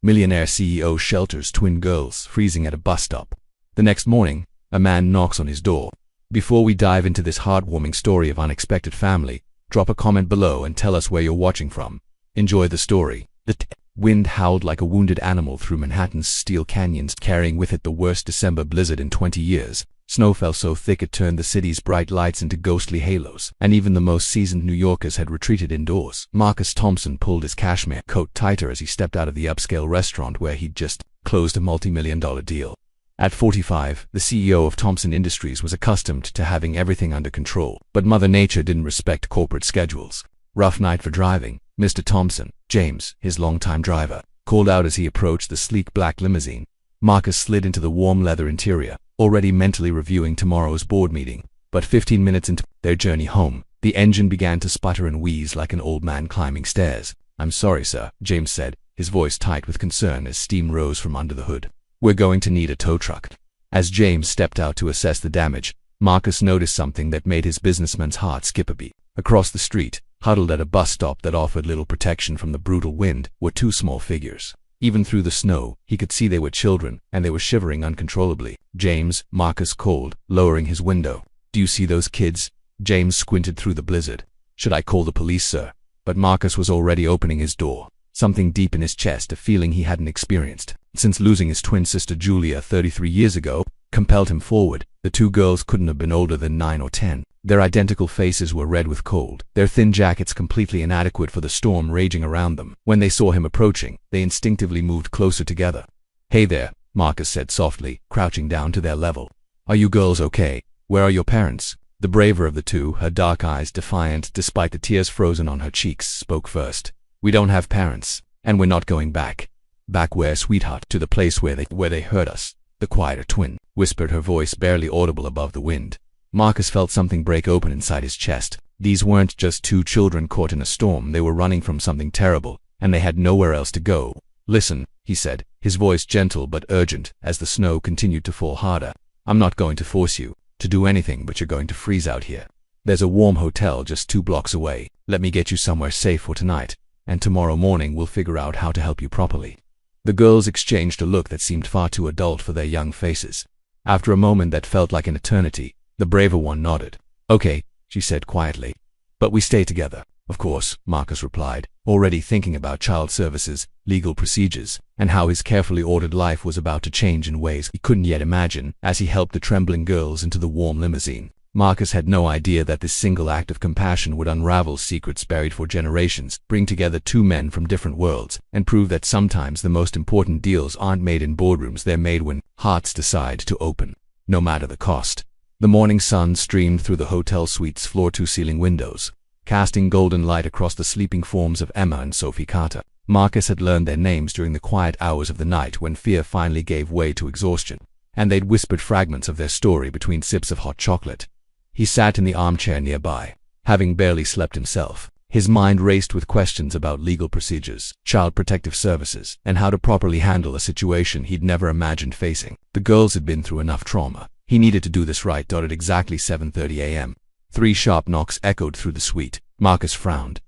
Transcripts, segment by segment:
Millionaire CEO shelters twin girls freezing at a bus stop. The next morning, a man knocks on his door. Before we dive into this heartwarming story of unexpected family, drop a comment below and tell us where you're watching from. Enjoy the story. The wind howled like a wounded animal through Manhattan's steel canyons, carrying with it the worst December blizzard in 20 years. Snow fell so thick it turned the city's bright lights into ghostly halos, and even the most seasoned New Yorkers had retreated indoors. Marcus Thompson pulled his cashmere coat tighter as he stepped out of the upscale restaurant where he'd just closed a multi-million-dollar deal. At 45, the CEO of Thompson Industries was accustomed to having everything under control, but Mother Nature didn't respect corporate schedules. "Rough night for driving, Mr. Thompson," James, his longtime driver, called out as he approached the sleek black limousine. Marcus slid into the warm leather interior, already mentally reviewing tomorrow's board meeting. But 15 minutes into their journey home, the engine began to sputter and wheeze like an old man climbing stairs. "I'm sorry, sir," James said, his voice tight with concern as steam rose from under the hood. "We're going to need a tow truck." As James stepped out to assess the damage, Marcus noticed something that made his businessman's heart skip a beat. Across the street, huddled at a bus stop that offered little protection from the brutal wind, were two small figures. Even through the snow, he could see they were children, and they were shivering uncontrollably. "James," Marcus called, lowering his window. "Do you see those kids?" James squinted through the blizzard. "Should I call the police, sir?" But Marcus was already opening his door. Something deep in his chest, a feeling he hadn't experienced since losing his twin sister Julia 33 years ago, compelled him forward. The two girls couldn't have been older than 9 or 10. Their identical faces were red with cold, their thin jackets completely inadequate for the storm raging around them. When they saw him approaching, they instinctively moved closer together. "Hey there," Marcus said softly, crouching down to their level. "Are you girls okay? Where are your parents?" The braver of the two, her dark eyes defiant despite the tears frozen on her cheeks, spoke first. "We don't have parents, and we're not going back." "Back where, sweetheart?" "To the place where they hurt us." The quieter twin whispered, her voice barely audible above the wind. Marcus felt something break open inside his chest. These weren't just two children caught in a storm, they were running from something terrible, and they had nowhere else to go. "Listen," he said, his voice gentle but urgent as the snow continued to fall harder. "I'm not going to force you to do anything, but you're going to freeze out here. There's a warm hotel just 2 blocks away. Let me get you somewhere safe for tonight, and tomorrow morning we'll figure out how to help you properly." The girls exchanged a look that seemed far too adult for their young faces. After a moment that felt like an eternity, the braver one nodded. "Okay," she said quietly. "But we stay together." "Of course," Marcus replied, already thinking about child services, legal procedures, and how his carefully ordered life was about to change in ways he couldn't yet imagine as he helped the trembling girls into the warm limousine. Marcus had no idea that this single act of compassion would unravel secrets buried for generations, bring together two men from different worlds, and prove that sometimes the most important deals aren't made in boardrooms, they're made when hearts decide to open, no matter the cost. The morning sun streamed through the hotel suite's floor-to-ceiling windows, casting golden light across the sleeping forms of Emma and Sophie Carter. Marcus had learned their names during the quiet hours of the night when fear finally gave way to exhaustion, and they'd whispered fragments of their story between sips of hot chocolate. He sat in the armchair nearby, having barely slept himself. His mind raced with questions about legal procedures, child protective services, and how to properly handle a situation he'd never imagined facing. The girls had been through enough trauma. He needed to do this right. At exactly 7:30 a.m. 3 sharp knocks echoed through the suite. Marcus frowned.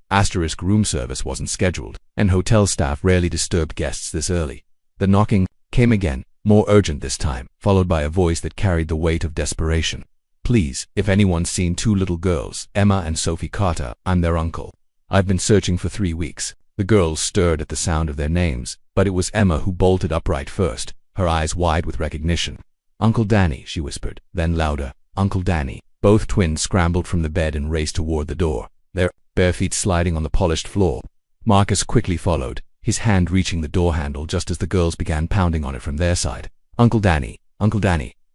Room service wasn't scheduled, and hotel staff rarely disturbed guests this early. The knocking came again, more urgent this time, followed by a voice that carried the weight of desperation. "Please, if anyone's seen 2 little girls, Emma and Sophie Carter, I'm their uncle. I've been searching for 3 weeks." The girls stirred at the sound of their names, but it was Emma who bolted upright first, her eyes wide with recognition. "Uncle Danny," she whispered, then louder, "Uncle Danny." Both twins scrambled from the bed and raced toward the door, their bare feet sliding on the polished floor. Marcus quickly followed, his hand reaching the door handle just as the girls began pounding on it from their side. Uncle Danny,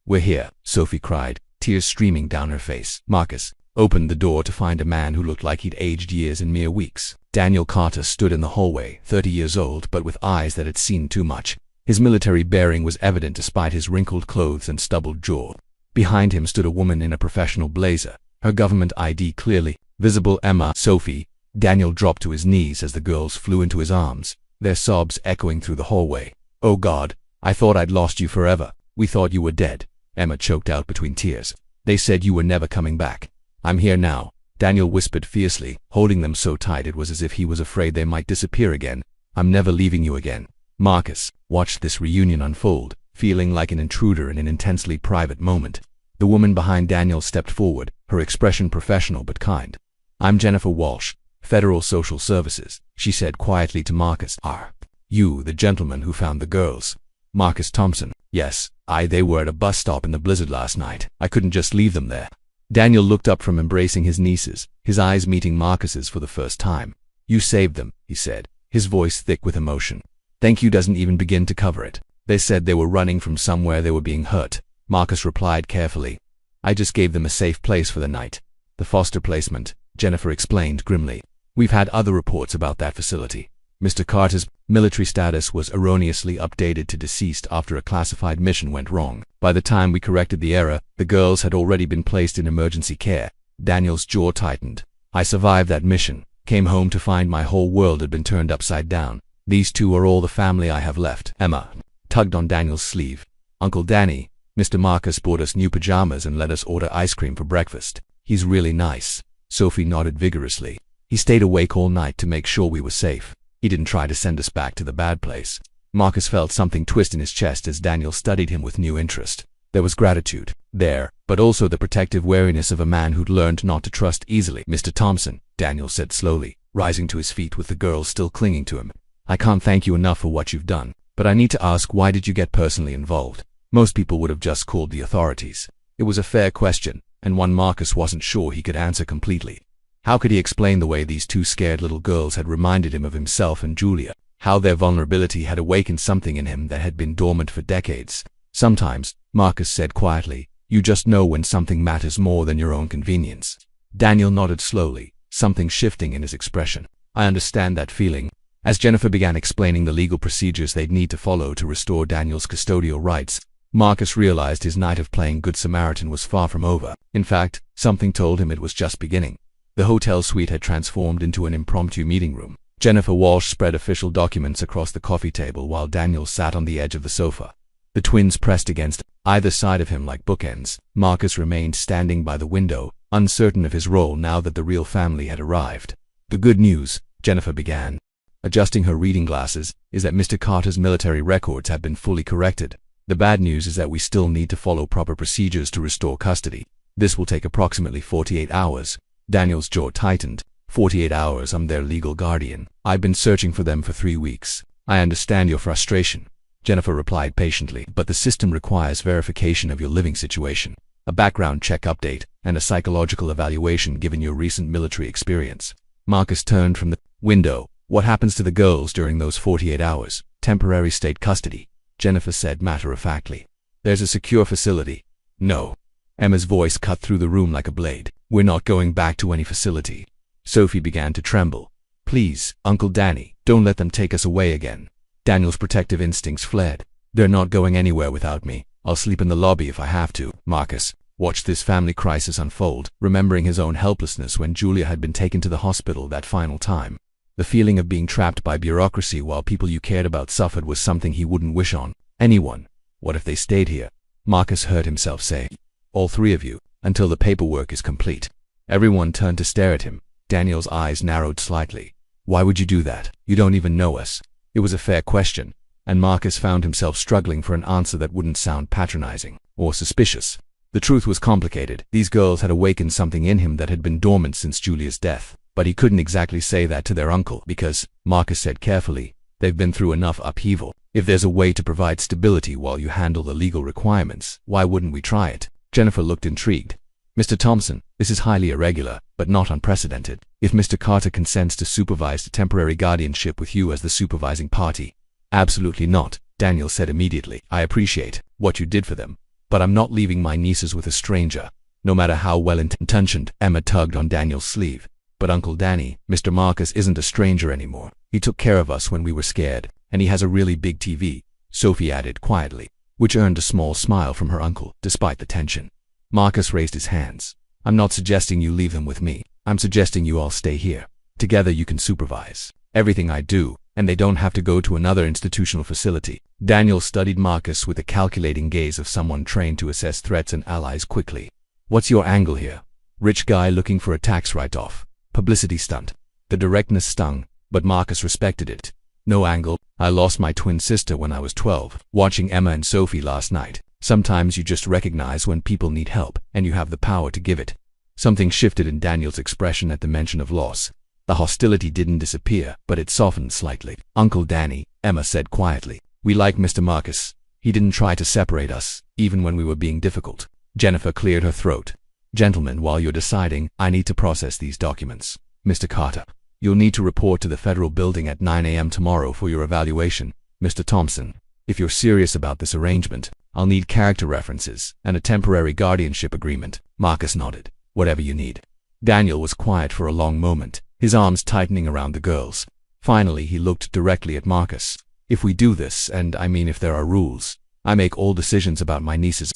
we're here," Sophie cried, tears streaming down her face. Marcus opened the door to find a man who looked like he'd aged years in mere weeks. Daniel Carter stood in the hallway, 30 years old, but with eyes that had seen too much. His military bearing was evident despite his wrinkled clothes and stubbled jaw. Behind him stood a woman in a professional blazer, her government ID clearly visible. "Emma, Sophie." Daniel dropped to his knees as the girls flew into his arms, their sobs echoing through the hallway. "Oh God, I thought I'd lost you forever. We thought you were dead," Emma choked out between tears. "They said you were never coming back." "I'm here now," Daniel whispered fiercely, holding them so tight it was as if he was afraid they might disappear again. "I'm never leaving you again." Marcus watched this reunion unfold, feeling like an intruder in an intensely private moment. The woman behind Daniel stepped forward, her expression professional but kind. "I'm Jennifer Walsh, Federal Social Services," she said quietly to Marcus. "Are you the gentleman who found the girls?" Marcus Thompson: "Yes, they were at a bus stop in the blizzard last night. I couldn't just leave them there." Daniel looked up from embracing his nieces, his eyes meeting Marcus's for the first time. "You saved them," he said, his voice thick with emotion. "Thank you doesn't even begin to cover it. They said they were running from somewhere, they were being hurt." Marcus replied carefully. "I just gave them a safe place for the night." "The foster placement," Jennifer explained grimly. "We've had other reports about that facility. Mr. Carter's military status was erroneously updated to deceased after a classified mission went wrong. By the time we corrected the error, the girls had already been placed in emergency care." Daniel's jaw tightened. "I survived that mission, came home to find my whole world had been turned upside down. These two are all the family I have left." Emma tugged on Daniel's sleeve. "Uncle Danny, Mr. Marcus bought us new pajamas and let us order ice cream for breakfast. He's really nice." Sophie nodded vigorously. "He stayed awake all night to make sure we were safe. He didn't try to send us back to the bad place." Marcus felt something twist in his chest as Daniel studied him with new interest. There was gratitude there, but also the protective wariness of a man who'd learned not to trust easily. "Mr. Thompson," Daniel said slowly, rising to his feet with the girls still clinging to him, "I can't thank you enough for what you've done, but I need to ask, why did you get personally involved?" Most people would have just called the authorities. It was a fair question, and one Marcus wasn't sure he could answer completely. How could he explain the way these two scared little girls had reminded him of himself and Julia? How their vulnerability had awakened something in him that had been dormant for decades? "Sometimes," Marcus said quietly, "you just know when something matters more than your own convenience." Daniel nodded slowly, something shifting in his expression. "I understand that feeling." As Jennifer began explaining the legal procedures they'd need to follow to restore Daniel's custodial rights, Marcus realized his night of playing Good Samaritan was far from over. In fact, something told him it was just beginning. The hotel suite had transformed into an impromptu meeting room. Jennifer Walsh spread official documents across the coffee table while Daniel sat on the edge of the sofa. The twins pressed against either side of him like bookends. Marcus remained standing by the window, uncertain of his role now that the real family had arrived. "The good news," Jennifer began, adjusting her reading glasses, "is that Mr. Carter's military records have been fully corrected. The bad news is that we still need to follow proper procedures to restore custody. This will take approximately 48 hours. Daniel's jaw tightened. 48 hours, I'm their legal guardian. I've been searching for them for 3 weeks. "I understand your frustration," Jennifer replied patiently, "but the system requires verification of your living situation, a background check update, and a psychological evaluation given your recent military experience." Marcus turned from the window. "What happens to the girls during those 48 hours? "Temporary state custody," Jennifer said matter-of-factly. "There's a secure facility." "No." Emma's voice cut through the room like a blade. "We're not going back to any facility." Sophie began to tremble. "Please, Uncle Danny, don't let them take us away again." Daniel's protective instincts fled. "They're not going anywhere without me. I'll sleep in the lobby if I have to." Marcus watched this family crisis unfold, remembering his own helplessness when Julia had been taken to the hospital that final time. The feeling of being trapped by bureaucracy while people you cared about suffered was something he wouldn't wish on anyone. What if they stayed here? Marcus heard himself say. "All 3 of you, until the paperwork is complete." Everyone turned to stare at him. Daniel's eyes narrowed slightly. "Why would you do that? You don't even know us." It was a fair question, and Marcus found himself struggling for an answer that wouldn't sound patronizing or suspicious. The truth was complicated. These girls had awakened something in him that had been dormant since Julia's death. But he couldn't exactly say that to their uncle because, Marcus said carefully, they've been through enough upheaval. If there's a way to provide stability while you handle the legal requirements, why wouldn't we try it? Jennifer looked intrigued. "Mr. Thompson, this is highly irregular, but not unprecedented. If Mr. Carter consents to supervise the temporary guardianship with you as the supervising party." "Absolutely not," Daniel said immediately. "I appreciate what you did for them, but I'm not leaving my nieces with a stranger, no matter how well-intentioned." Emma tugged on Daniel's sleeve. "But Uncle Danny, Mr. Marcus isn't a stranger anymore. He took care of us when we were scared, and he has a really big TV," Sophie added quietly, which earned a small smile from her uncle, despite the tension. Marcus raised his hands. "I'm not suggesting you leave them with me. I'm suggesting you all stay here. Together you can supervise everything I do, and they don't have to go to another institutional facility." Daniel studied Marcus with the calculating gaze of someone trained to assess threats and allies quickly. "What's your angle here? Rich guy looking for a tax write-off? Publicity stunt?" The directness stung, but Marcus respected it. No angle. I lost my twin sister when I was 12, watching Emma and Sophie last night. Sometimes you just recognize when people need help, and you have the power to give it. Something shifted in Daniel's expression at the mention of loss. The hostility didn't disappear, but it softened slightly. Uncle Danny, Emma said quietly. We like Mr. Marcus. He didn't try to separate us, even when we were being difficult. Jennifer cleared her throat. Gentlemen, while you're deciding, I need to process these documents. Mr. Carter, you'll need to report to the federal building at 9 a.m. tomorrow for your evaluation. Mr. Thompson, if you're serious about this arrangement, I'll need character references and a temporary guardianship agreement. Marcus nodded. Whatever you need. Daniel was quiet for a long moment, his arms tightening around the girls. Finally, he looked directly at Marcus. If we do this, and I mean if there are rules, I make all decisions about my nieces,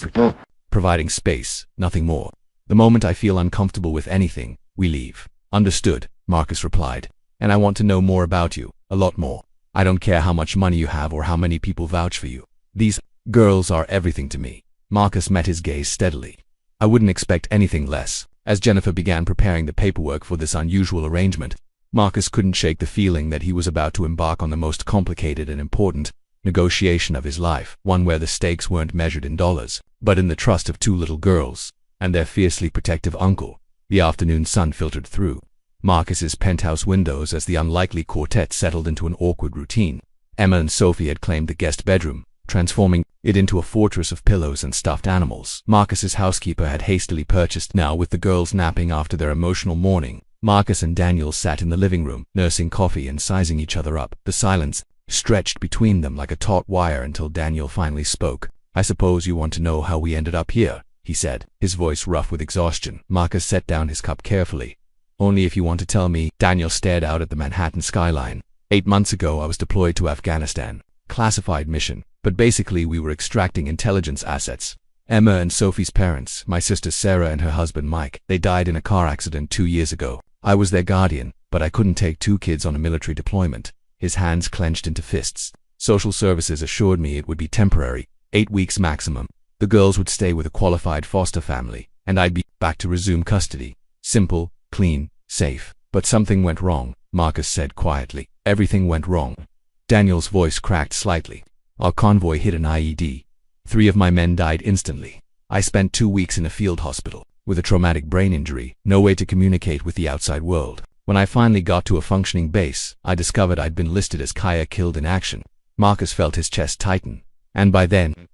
providing space, nothing more. The moment I feel uncomfortable with anything, we leave. Understood, Marcus replied. And I want to know more about you, a lot more. I don't care how much money you have or how many people vouch for you. These girls are everything to me. Marcus met his gaze steadily. I wouldn't expect anything less. As Jennifer began preparing the paperwork for this unusual arrangement, Marcus couldn't shake the feeling that he was about to embark on the most complicated and important negotiation of his life, one where the stakes weren't measured in dollars, but in the trust of two little girls and their fiercely protective uncle. The afternoon sun filtered through Marcus's penthouse windows as the unlikely quartet settled into an awkward routine. Emma and Sophie had claimed the guest bedroom, transforming it into a fortress of pillows and stuffed animals. Marcus's housekeeper had hastily purchased. Now, with the girls napping after their emotional morning, Marcus and Daniel sat in the living room, nursing coffee and sizing each other up. The silence stretched between them like a taut wire until Daniel finally spoke. I suppose you want to know how we ended up here, he said, his voice rough with exhaustion. Marcus set down his cup carefully. Only if you want to tell me. Daniel stared out at the Manhattan skyline. 8 months ago, I was deployed to Afghanistan. Classified mission. But basically we were extracting intelligence assets. Emma and Sophie's parents, my sister Sarah and her husband Mike, they died in a car accident 2 years ago. I was their guardian, but I couldn't take 2 kids on a military deployment. His hands clenched into fists. Social services assured me it would be temporary, 8 weeks maximum. The girls would stay with a qualified foster family, and I'd be back to resume custody. Simple, clean, safe. But something went wrong, Marcus said quietly. Everything went wrong. Daniel's voice cracked slightly. Our convoy hit an IED. 3 of my men died instantly. I spent 2 weeks in a field hospital, with a traumatic brain injury, no way to communicate with the outside world. When I finally got to a functioning base, I discovered I'd been listed as Kaya killed in action. Marcus felt his chest tighten. And by then,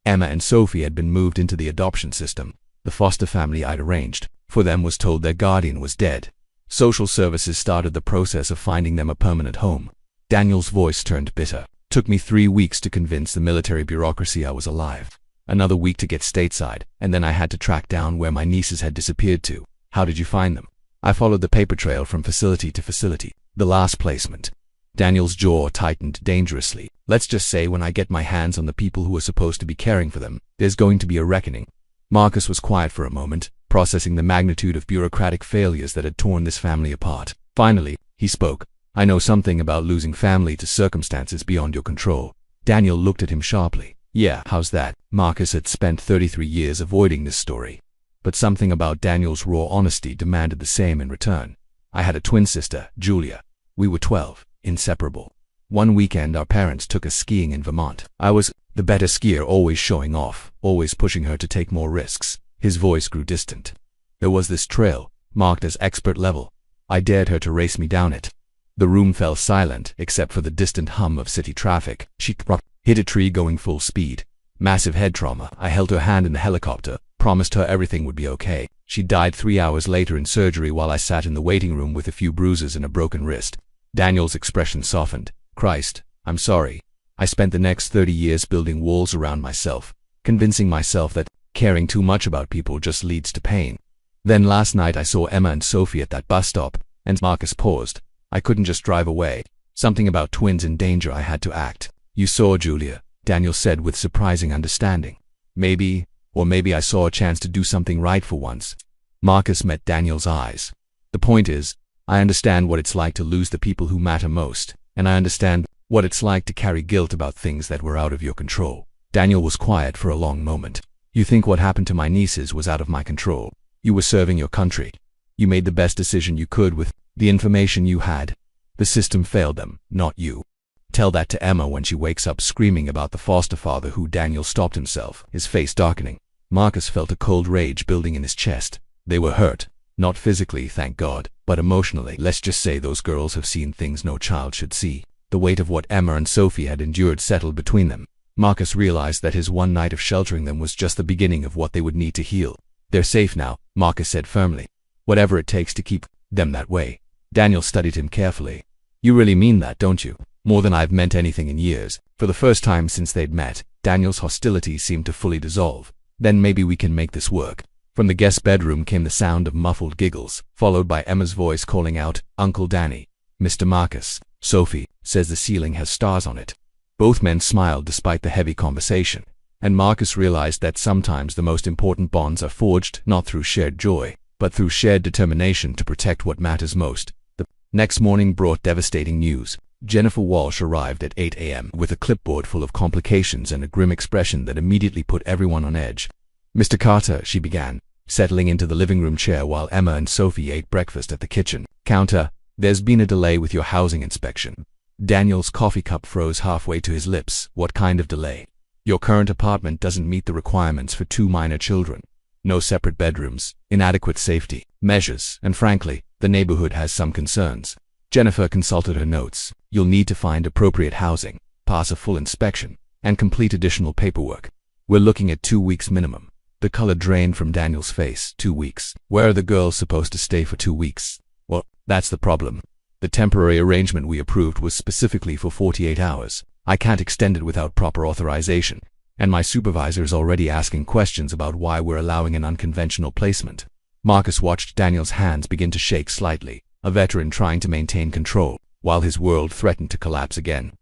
Emma and Sophie had been moved into the adoption system. The foster family I'd arranged for them was told their guardian was dead. Social services started the process of finding them a permanent home. Daniel's voice turned bitter. Took me 3 weeks to convince the military bureaucracy I was alive. Another week to get stateside, and then I had to track down where my nieces had disappeared to. How did you find them? I followed the paper trail from facility to facility. The last placement. Daniel's jaw tightened dangerously. Let's just say when I get my hands on the people who are supposed to be caring for them, there's going to be a reckoning. Marcus was quiet for a moment, processing the magnitude of bureaucratic failures that had torn this family apart. Finally, he spoke. I know something about losing family to circumstances beyond your control. Daniel looked at him sharply. Yeah, how's that? Marcus had spent 33 years avoiding this story. But something about Daniel's raw honesty demanded the same in return. I had a twin sister, Julia. We were 12, inseparable. One weekend our parents took us skiing in Vermont. I was the better skier, always showing off, always pushing her to take more risks. His voice grew distant. There was this trail, marked as expert level. I dared her to race me down it. The room fell silent, except for the distant hum of city traffic. She hit a tree going full speed. Massive head trauma. I held her hand in the helicopter, promised her everything would be okay. She died 3 hours later in surgery while I sat in the waiting room with a few bruises and a broken wrist. Daniel's expression softened. Christ, I'm sorry. I spent the next 30 years building walls around myself, convincing myself that caring too much about people just leads to pain. Then last night I saw Emma and Sophie at that bus stop, and Marcus paused. I couldn't just drive away. Something about twins in danger, I had to act. You saw Julia, Daniel said with surprising understanding. Maybe I saw a chance to do something right for once. Marcus met Daniel's eyes. The point is, I understand what it's like to lose the people who matter most, and I understand what it's like to carry guilt about things that were out of your control. Daniel was quiet for a long moment. You think what happened to my nieces was out of my control? You were serving your country. You made the best decision you could with the information you had. The system failed them, not you. Tell that to Emma when she wakes up screaming about the foster father who Daniel stopped himself, his face darkening. Marcus felt a cold rage building in his chest. They were hurt. Not physically, thank God, but emotionally. Let's just say those girls have seen things no child should see. The weight of what Emma and Sophie had endured settled between them. Marcus realized that his one night of sheltering them was just the beginning of what they would need to heal. They're safe now, Marcus said firmly. Whatever it takes to keep them that way. Daniel studied him carefully. You really mean that, don't you? More than I've meant anything in years. For the first time since they'd met, Daniel's hostility seemed to fully dissolve. Then maybe we can make this work. From the guest bedroom came the sound of muffled giggles, followed by Emma's voice calling out, Uncle Danny. Mr. Marcus, Sophie says the ceiling has stars on it. Both men smiled despite the heavy conversation, and Marcus realized that sometimes the most important bonds are forged not through shared joy, but through shared determination to protect what matters most. The next morning brought devastating news. Jennifer Walsh arrived at 8 a.m. with a clipboard full of complications and a grim expression that immediately put everyone on edge. Mr. Carter, she began, settling into the living room chair while Emma and Sophie ate breakfast at the kitchen counter. There's been a delay with your housing inspection. Daniel's coffee cup froze halfway to his lips. What kind of delay? Your current apartment doesn't meet the requirements for 2 minor children. No separate bedrooms, inadequate safety measures, and frankly, the neighborhood has some concerns. Jennifer consulted her notes. You'll need to find appropriate housing, pass a full inspection, and complete additional paperwork. We're looking at 2 weeks minimum. The color drained from Daniel's face. 2 weeks. Where are the girls supposed to stay for 2 weeks? Well, that's the problem. The temporary arrangement we approved was specifically for 48 hours. I can't extend it without proper authorization, and my supervisor is already asking questions about why we're allowing an unconventional placement. Marcus watched Daniel's hands begin to shake slightly, a veteran trying to maintain control, while his world threatened to collapse again.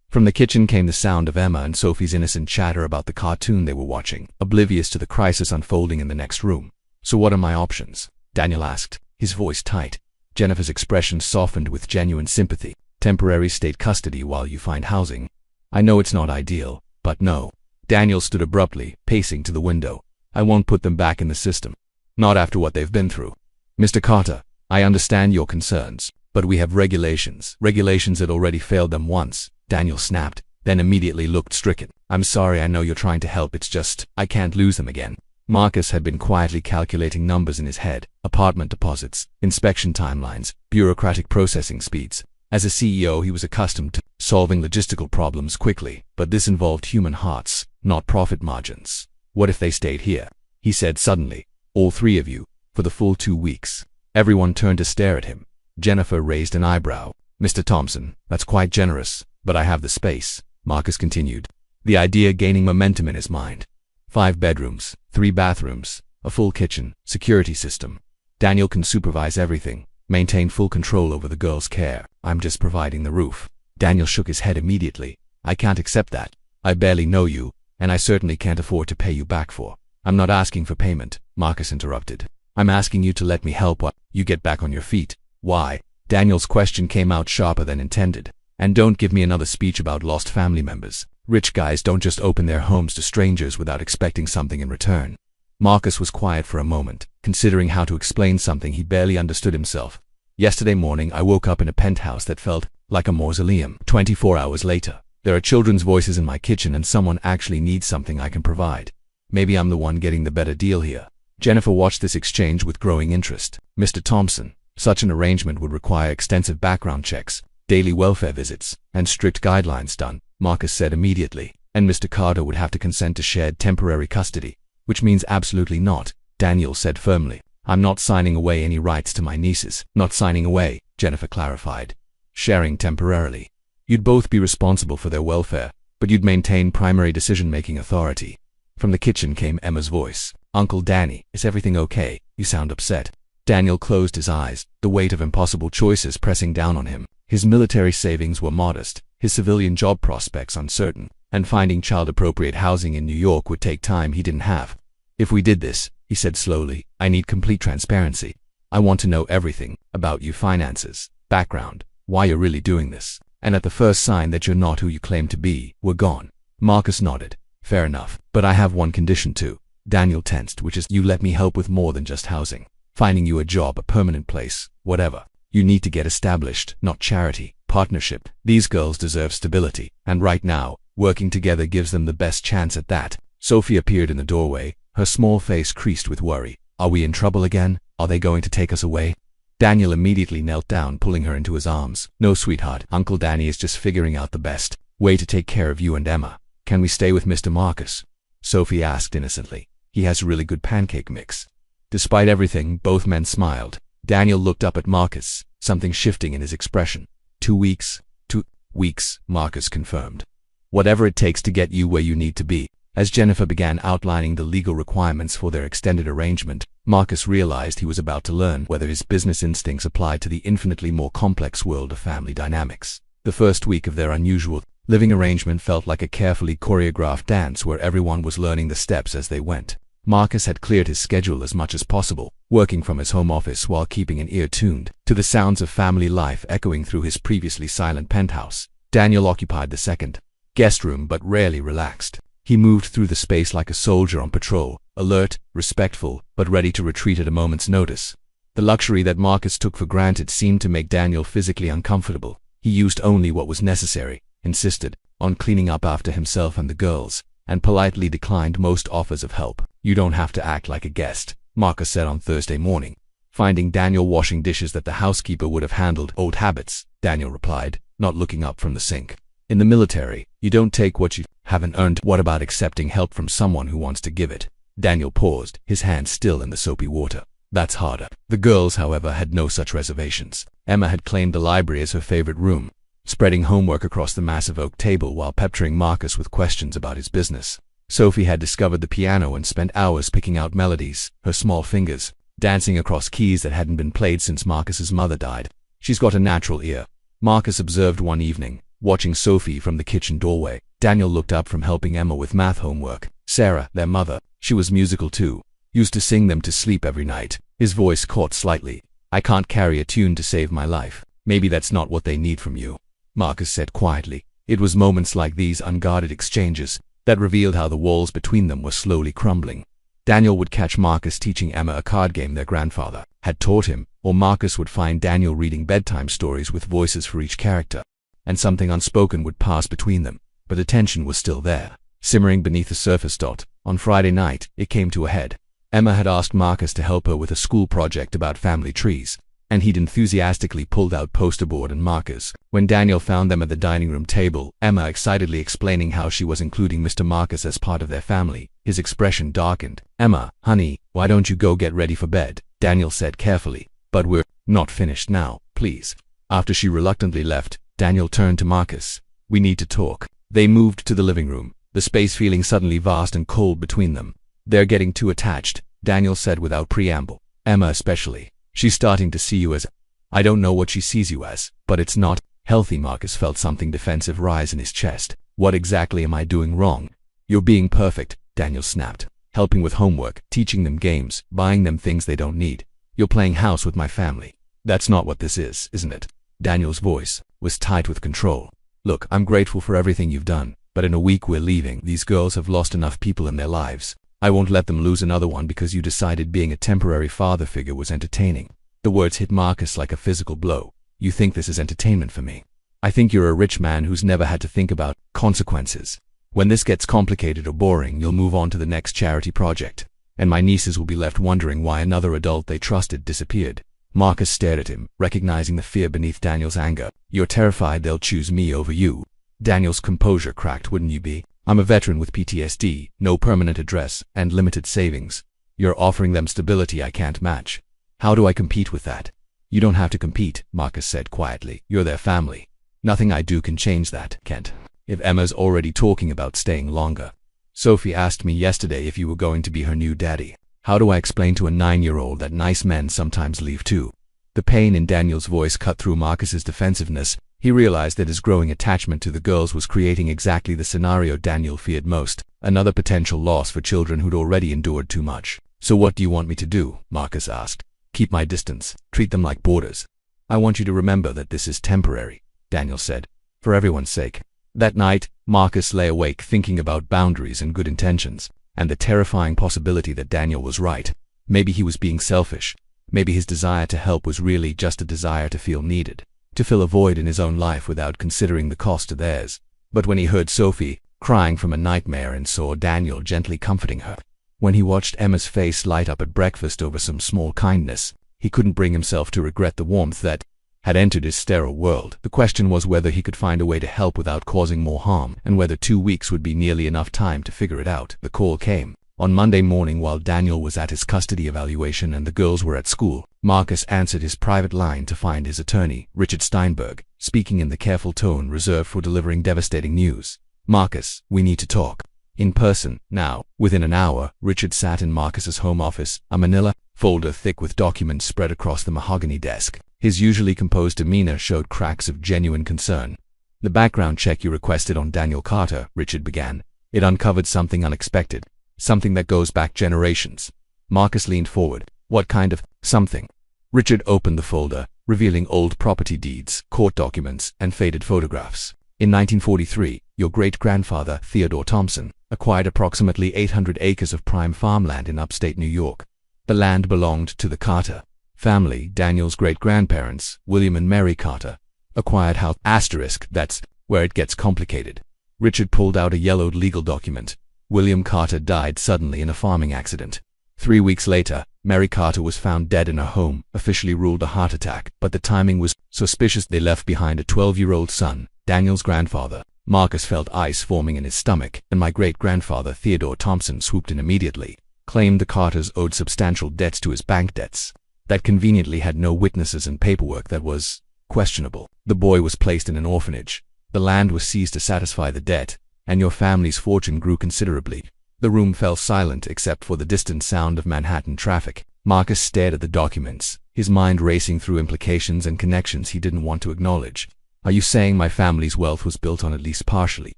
From the kitchen came the sound of Emma and Sophie's innocent chatter about the cartoon they were watching, oblivious to the crisis unfolding in the next room. So what are my options? Daniel asked, his voice tight. Jennifer's expression softened with genuine sympathy. Temporary state custody while you find housing. I know it's not ideal, but no. Daniel stood abruptly, pacing to the window. I won't put them back in the system. Not after what they've been through. Mr. Carter, I understand your concerns, but we have regulations. Regulations that already failed them once. Daniel snapped, then immediately looked stricken. I'm sorry, I know you're trying to help, it's just, I can't lose them again. Marcus had been quietly calculating numbers in his head, apartment deposits, inspection timelines, bureaucratic processing speeds. As a CEO, he was accustomed to solving logistical problems quickly, but this involved human hearts, not profit margins. What if they stayed here? He said suddenly. All 3 of you, for the full 2 weeks. Everyone turned to stare at him. Jennifer raised an eyebrow. Mr. Thompson, that's quite generous, but I have the space, Marcus continued, the idea gaining momentum in his mind. 5 bedrooms, 3 bathrooms, a full kitchen, security system. Daniel can supervise everything, maintain full control over the girls' care. I'm just providing the roof. Daniel shook his head immediately. I can't accept that. I barely know you, and I certainly can't afford to pay you back for. I'm not asking for payment, Marcus interrupted. I'm asking you to let me help while you get back on your feet. Why? Daniel's question came out sharper than intended. And don't give me another speech about lost family members. Rich guys don't just open their homes to strangers without expecting something in return. Marcus was quiet for a moment, considering how to explain something he barely understood himself. Yesterday morning I woke up in a penthouse that felt like a mausoleum. 24 hours later, there are children's voices in my kitchen and someone actually needs something I can provide. Maybe I'm the one getting the better deal here. Jennifer watched this exchange with growing interest. Mr. Thompson, such an arrangement would require extensive background checks, daily welfare visits, and strict guidelines done, Marcus said immediately, and Mr. Carter would have to consent to shared temporary custody, which means absolutely not, Daniel said firmly. I'm not signing away any rights to my nieces. Not signing away, Jennifer clarified. Sharing temporarily. You'd both be responsible for their welfare, but you'd maintain primary decision-making authority. From the kitchen came Emma's voice. Uncle Danny, is everything okay? You sound upset. Daniel closed his eyes, the weight of impossible choices pressing down on him. His military savings were modest, his civilian job prospects uncertain, and finding child-appropriate housing in New York would take time he didn't have. If we did this, he said slowly, I need complete transparency. I want to know everything about you, finances, background, why you're really doing this. And at the first sign that you're not who you claim to be, we're gone. Marcus nodded. Fair enough, but I have one condition too. Daniel tensed, which is you let me help with more than just housing. Finding you a job, a permanent place, whatever. You need to get established, not charity, partnership. These girls deserve stability, and right now, working together gives them the best chance at that. Sophie appeared in the doorway, her small face creased with worry. Are we in trouble again? Are they going to take us away? Daniel immediately knelt down, pulling her into his arms. No, sweetheart, Uncle Danny is just figuring out the best way to take care of you and Emma. Can we stay with Mr. Marcus? Sophie asked innocently. He has really good pancake mix. Despite everything, both men smiled. Daniel looked up at Marcus, something shifting in his expression. 2 weeks? 2 weeks, Marcus confirmed. Whatever it takes to get you where you need to be. As Jennifer began outlining the legal requirements for their extended arrangement, Marcus realized he was about to learn whether his business instincts applied to the infinitely more complex world of family dynamics. The first week of their unusual living arrangement felt like a carefully choreographed dance where everyone was learning the steps as they went. Marcus had cleared his schedule as much as possible, working from his home office while keeping an ear tuned to the sounds of family life echoing through his previously silent penthouse. Daniel occupied the second guest room but rarely relaxed. He moved through the space like a soldier on patrol, alert, respectful, but ready to retreat at a moment's notice. The luxury that Marcus took for granted seemed to make Daniel physically uncomfortable. He used only what was necessary, insisted on cleaning up after himself and the girls, and politely declined most offers of help. You don't have to act like a guest, Marcus said on Thursday morning. Finding Daniel washing dishes that the housekeeper would have handled. Old habits, Daniel replied, not looking up from the sink. In the military, you don't take what you haven't earned. What about accepting help from someone who wants to give it? Daniel paused, his hand still in the soapy water. That's harder. The girls, however, had no such reservations. Emma had claimed the library as her favorite room, spreading homework across the massive oak table while pestering Marcus with questions about his business. Sophie had discovered the piano and spent hours picking out melodies, her small fingers dancing across keys that hadn't been played since Marcus's mother died. She's got a natural ear, Marcus observed one evening, watching Sophie from the kitchen doorway. Daniel looked up from helping Emma with math homework. Sarah, their mother, she was musical too, used to sing them to sleep every night. His voice caught slightly. I can't carry a tune to save my life. Maybe that's not what they need from you, Marcus said quietly. It was moments like these unguarded exchanges that revealed how the walls between them were slowly crumbling. Daniel would catch Marcus teaching Emma a card game their grandfather had taught him, or Marcus would find Daniel reading bedtime stories with voices for each character, and something unspoken would pass between them, but the tension was still there, simmering beneath the surface. On Friday night, it came to a head. Emma had asked Marcus to help her with a school project about family trees, and he'd enthusiastically pulled out poster board and markers. When Daniel found them at the dining room table, Emma excitedly explaining how she was including Mr. Marcus as part of their family, his expression darkened. Emma, honey, why don't you go get ready for bed? Daniel said carefully. But we're not finished now, please. After she reluctantly left, Daniel turned to Marcus. We need to talk. They moved to the living room, the space feeling suddenly vast and cold between them. They're getting too attached, Daniel said without preamble. Emma especially. She's starting to see you as, I don't know what she sees you as, but it's not healthy. Marcus felt something defensive rise in his chest. What exactly am I doing wrong? You're being perfect, Daniel snapped. Helping with homework, teaching them games, buying them things they don't need. You're playing house with my family. That's not what this is, isn't it? Daniel's voice was tight with control. Look, I'm grateful for everything you've done, but in a week we're leaving. These girls have lost enough people in their lives. I won't let them lose another one because you decided being a temporary father figure was entertaining. The words hit Marcus like a physical blow. You think this is entertainment for me? I think you're a rich man who's never had to think about consequences. When this gets complicated or boring, you'll move on to the next charity project, and my nieces will be left wondering why another adult they trusted disappeared. Marcus stared at him, recognizing the fear beneath Daniel's anger. You're terrified they'll choose me over you. Daniel's composure cracked. Wouldn't you be? I'm a veteran with PTSD, no permanent address, and limited savings. You're offering them stability I can't match. How do I compete with that? You don't have to compete, Marcus said quietly. You're their family. Nothing I do can change that, Kent. If Emma's already talking about staying longer. Sophie asked me yesterday if you were going to be her new daddy. How do I explain to a 9-year-old that nice men sometimes leave too? The pain in Daniel's voice cut through Marcus's defensiveness. He realized that his growing attachment to the girls was creating exactly the scenario Daniel feared most, another potential loss for children who'd already endured too much. So what do you want me to do? Marcus asked. Keep my distance. Treat them like boarders. I want you to remember that this is temporary, Daniel said. For everyone's sake. That night, Marcus lay awake thinking about boundaries and good intentions, and the terrifying possibility that Daniel was right. Maybe he was being selfish. Maybe his desire to help was really just a desire to feel needed, to fill a void in his own life without considering the cost to theirs. But when he heard Sophie crying from a nightmare and saw Daniel gently comforting her, when he watched Emma's face light up at breakfast over some small kindness, he couldn't bring himself to regret the warmth that had entered his sterile world. The question was whether he could find a way to help without causing more harm, and whether 2 weeks would be nearly enough time to figure it out. The call came on Monday morning while Daniel was at his custody evaluation and the girls were at school. Marcus answered his private line to find his attorney, Richard Steinberg, speaking in the careful tone reserved for delivering devastating news. "Marcus, we need to talk. In person, now." Within an hour, Richard sat in Marcus's home office, a manila folder thick with documents spread across the mahogany desk. His usually composed demeanor showed cracks of genuine concern. "The background check you requested on Daniel Carter," Richard began. "It uncovered something unexpected, something that goes back generations." Marcus leaned forward. "What kind of something?" Richard opened the folder, revealing old property deeds, court documents, and faded photographs. "In 1943, your great-grandfather, Theodore Thompson, acquired approximately 800 acres of prime farmland in upstate New York. The land belonged to the Carter family. Daniel's great-grandparents, William and Mary Carter, acquired house *. That's where it gets complicated." Richard pulled out a yellowed legal document. "William Carter died suddenly in a farming accident. 3 weeks later, Mary Carter was found dead in her home, officially ruled a heart attack, but the timing was suspicious. They left behind a 12-year-old son, Daniel's grandfather." Marcus felt ice forming in his stomach, and "My great-grandfather Theodore Thompson swooped in immediately, claimed the Carters owed substantial debts to his bank debts that conveniently had no witnesses and paperwork that was questionable. The boy was placed in an orphanage. The land was seized to satisfy the debt, and your family's fortune grew considerably." The room fell silent except for the distant sound of Manhattan traffic. Marcus stared at the documents, his mind racing through implications and connections he didn't want to acknowledge. "Are you saying my family's wealth was built on at least partially?"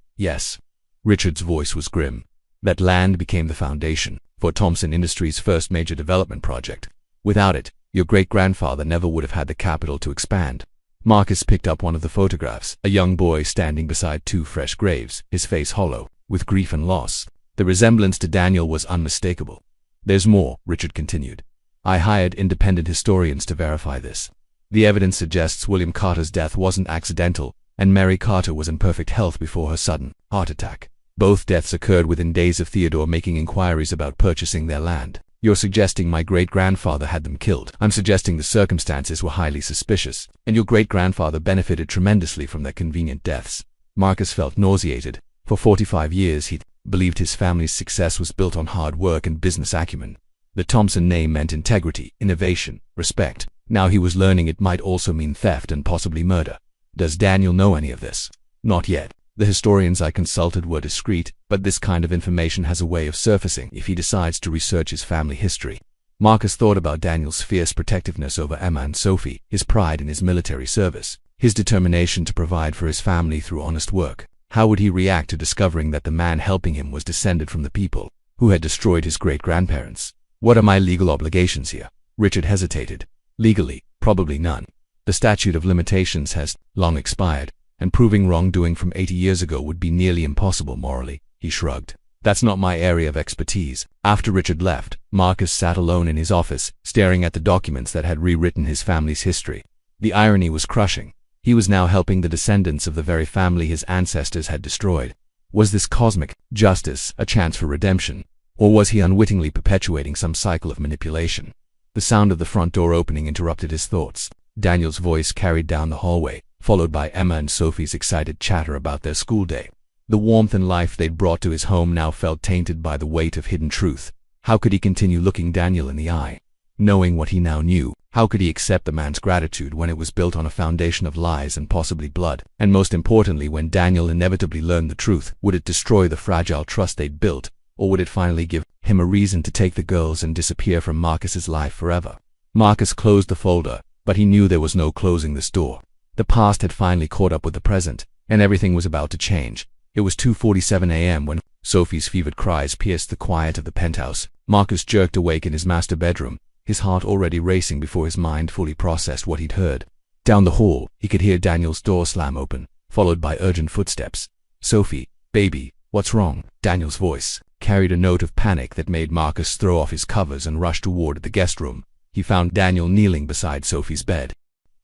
"Yes." Richard's voice was grim. "That land became the foundation for Thompson Industries' first major development project. Without it, your great-grandfather never would have had the capital to expand." Marcus picked up one of the photographs, a young boy standing beside 2 fresh graves, his face hollow with grief and loss. The resemblance to Daniel was unmistakable. "There's more," Richard continued. "I hired independent historians to verify this. The evidence suggests William Carter's death wasn't accidental, and Mary Carter was in perfect health before her sudden heart attack. Both deaths occurred within days of Theodore making inquiries about purchasing their land." "You're suggesting my great-grandfather had them killed?" "I'm suggesting the circumstances were highly suspicious, and your great-grandfather benefited tremendously from their convenient deaths." Marcus felt nauseated. For 45 years he'd believed his family's success was built on hard work and business acumen. The Thompson name meant integrity, innovation, respect. Now he was learning it might also mean theft and possibly murder. "Does Daniel know any of this?" "Not yet. The historians I consulted were discreet, but this kind of information has a way of surfacing if he decides to research his family history." Marcus thought about Daniel's fierce protectiveness over Emma and Sophie, his pride in his military service, his determination to provide for his family through honest work. How would he react to discovering that the man helping him was descended from the people who had destroyed his great-grandparents? "What are my legal obligations here?" Richard hesitated. "Legally, probably none. The statute of limitations has long expired, and proving wrongdoing from 80 years ago would be nearly impossible morally." He shrugged. "That's not my area of expertise." After Richard left, Marcus sat alone in his office, staring at the documents that had rewritten his family's history. The irony was crushing. He was now helping the descendants of the very family his ancestors had destroyed. Was this cosmic justice a chance for redemption, or was he unwittingly perpetuating some cycle of manipulation? The sound of the front door opening interrupted his thoughts. Daniel's voice carried down the hallway, followed by Emma and Sophie's excited chatter about their school day. The warmth and life they'd brought to his home now felt tainted by the weight of hidden truth. How could he continue looking Daniel in the eye? Knowing what he now knew, how could he accept the man's gratitude when it was built on a foundation of lies and possibly blood? And most importantly, when Daniel inevitably learned the truth, would it destroy the fragile trust they'd built, or would it finally give him a reason to take the girls and disappear from Marcus's life forever? Marcus closed the folder, but he knew there was no closing this door. The past had finally caught up with the present, and everything was about to change. It was 2:47 a.m. when Sophie's fevered cries pierced the quiet of the penthouse. Marcus jerked awake in his master bedroom, his heart already racing before his mind fully processed what he'd heard. Down the hall, he could hear Daniel's door slam open, followed by urgent footsteps. "Sophie, baby, what's wrong?" Daniel's voice carried a note of panic that made Marcus throw off his covers and rush toward the guest room. he found Daniel kneeling beside Sophie's bed.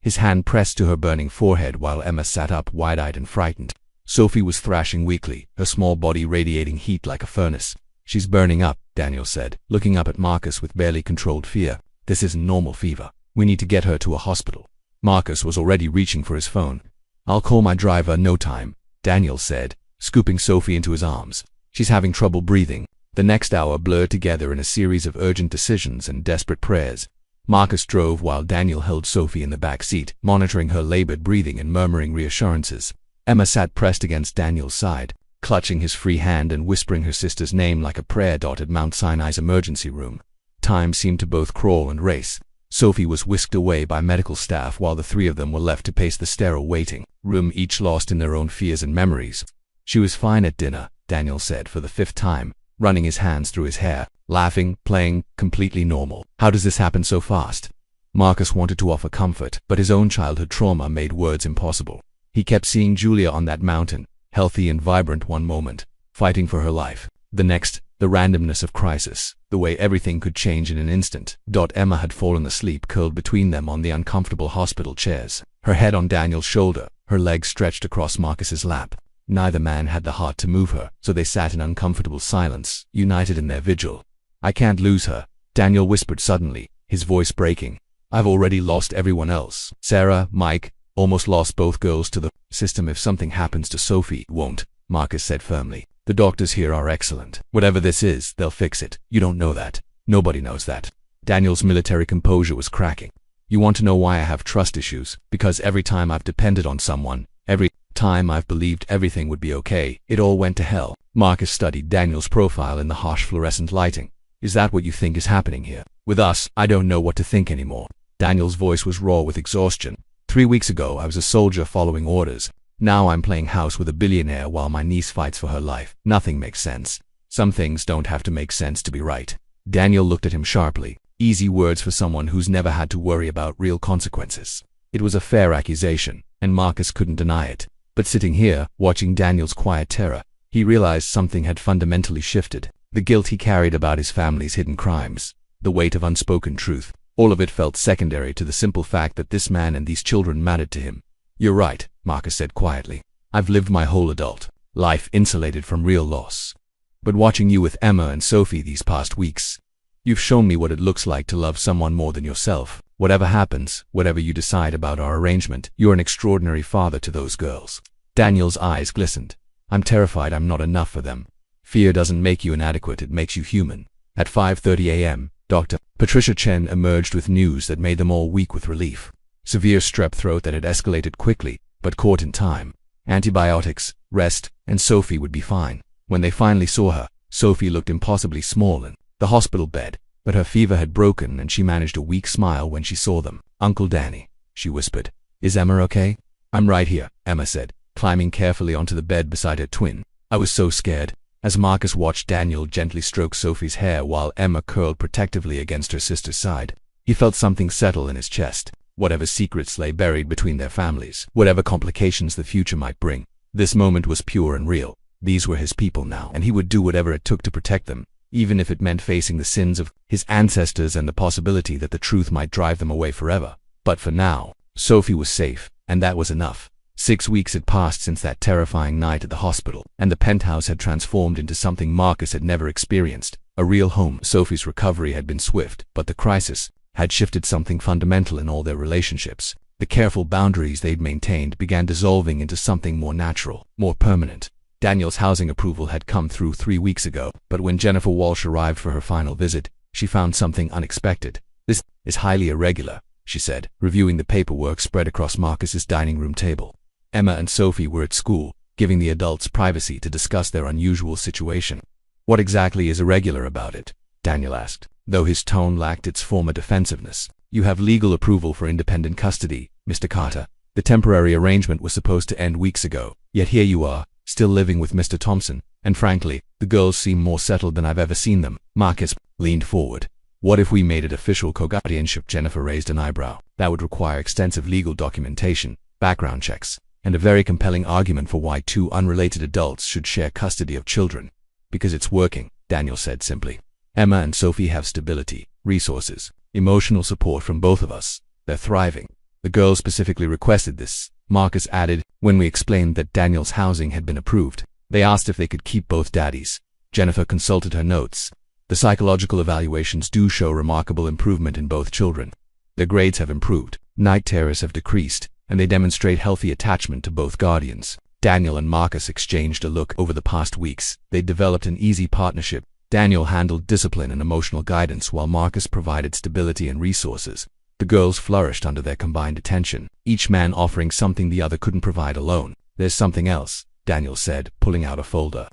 His hand pressed to her burning forehead while Emma sat up wide-eyed and frightened. Sophie was thrashing weakly, her small body radiating heat like a furnace. "She's burning up," Daniel said, looking up at Marcus with barely controlled fear. "This isn't normal fever. We need to get her to a hospital." Marcus was already reaching for his phone. "I'll call my driver, no time," Daniel said, scooping Sophie into his arms. "She's having trouble breathing." The next hour blurred together in a series of urgent decisions and desperate prayers. Marcus drove while Daniel held Sophie in the back seat, monitoring her labored breathing and murmuring reassurances. Emma sat pressed against Daniel's side, clutching his free hand and whispering her sister's name like a prayer dot at Mount Sinai's emergency room. Time seemed to both crawl and race. Sophie was whisked away by medical staff while the three of them were left to pace the sterile waiting room, each lost in their own fears and memories. "She was fine at dinner," Daniel said for the 5th time, running his hands through his hair, laughing, playing, completely normal. "How does this happen so fast?" Marcus wanted to offer comfort, but his own childhood trauma made words impossible. He kept seeing Julia on that mountain, healthy and vibrant one moment, fighting for her life. The next, the randomness of crisis, the way everything could change in an instant. Emma had fallen asleep curled between them on the uncomfortable hospital chairs, her head on Daniel's shoulder, her legs stretched across Marcus's lap. Neither man had the heart to move her, so they sat in uncomfortable silence, united in their vigil. "I can't lose her," Daniel whispered suddenly, his voice breaking. "I've already lost everyone else. Sarah, Mike, almost lost both girls to the system. If something happens to Sophie, it won't," Marcus said firmly. "The doctors here are excellent. Whatever this is, they'll fix it. You don't know that. Nobody knows that." Daniel's military composure was cracking. "You want to know why I have trust issues? Because every time I've depended on someone, every time I've believed everything would be okay, it all went to hell." Marcus studied Daniel's profile in the harsh fluorescent lighting. "Is that what you think is happening here? With us, I don't know what to think anymore." Daniel's voice was raw with exhaustion. 3 weeks ago, I was a soldier following orders. Now I'm playing house with a billionaire while my niece fights for her life. Nothing makes sense. Some things don't have to make sense to be right." Daniel looked at him sharply. Easy words for someone who's never had to worry about real consequences. It was a fair accusation, and Marcus couldn't deny it. But sitting here, watching Daniel's quiet terror, he realized something had fundamentally shifted. The guilt he carried about his family's hidden crimes, the weight of unspoken truth, all of it felt secondary to the simple fact that this man and these children mattered to him. "You're right," Marcus said quietly. "I've lived my whole adult life insulated from real loss. But watching you with Emma and Sophie these past weeks, you've shown me what it looks like to love someone more than yourself. Whatever happens, whatever you decide about our arrangement, you're an extraordinary father to those girls." Daniel's eyes glistened. "I'm terrified I'm not enough for them." "Fear doesn't make you inadequate, it makes you human." At 5:30 a.m., Dr. Patricia Chen emerged with news that made them all weak with relief. Severe strep throat that had escalated quickly, but caught in time. Antibiotics, rest, and Sophie would be fine. When they finally saw her, Sophie looked impossibly small in the hospital bed, but her fever had broken and she managed a weak smile when she saw them. "Uncle Danny," she whispered. "Is Emma okay?" "I'm right here," Emma said, climbing carefully onto the bed beside her twin. "I was so scared." As Marcus watched Daniel gently stroke Sophie's hair while Emma curled protectively against her sister's side, he felt something settle in his chest. Whatever secrets lay buried between their families, whatever complications the future might bring, this moment was pure and real. These were his people now, and he would do whatever it took to protect them, even if it meant facing the sins of his ancestors and the possibility that the truth might drive them away forever. But for now, Sophie was safe, and that was enough. 6 weeks had passed since that terrifying night at the hospital, and the penthouse had transformed into something Marcus had never experienced, a real home. Sophie's recovery had been swift, but the crisis had shifted something fundamental in all their relationships. The careful boundaries they'd maintained began dissolving into something more natural, more permanent. Daniel's housing approval had come through 3 weeks ago, but when Jennifer Walsh arrived for her final visit, she found something unexpected. "This is highly irregular," she said, reviewing the paperwork spread across Marcus's dining room table. Emma and Sophie were at school, giving the adults privacy to discuss their unusual situation. "What exactly is irregular about it?" Daniel asked, though his tone lacked its former defensiveness. "You have legal approval for independent custody, Mr. Carter. The temporary arrangement was supposed to end weeks ago, yet here you are, still living with Mr. Thompson, and frankly, the girls seem more settled than I've ever seen them." Marcus leaned forward. "What if we made it official co-guardianship?" Jennifer raised an eyebrow. "That would require extensive legal documentation, background checks, and a very compelling argument for why 2 unrelated adults should share custody of children." "Because it's working," Daniel said simply. "Emma and Sophie have stability, resources, emotional support from both of us. They're thriving. The girls specifically requested this, Marcus added, when we explained that Daniel's housing had been approved. They asked if they could keep both daddies. Jennifer consulted her notes. The psychological evaluations do show remarkable improvement in both children. Their grades have improved, night terrors have decreased, and they demonstrate healthy attachment to both guardians. Daniel and Marcus exchanged a look over the past weeks. They developed an easy partnership. Daniel handled discipline and emotional guidance while Marcus provided stability and resources. The girls flourished under their combined attention, each man offering something the other couldn't provide alone. There's something else, Daniel said, pulling out a folder.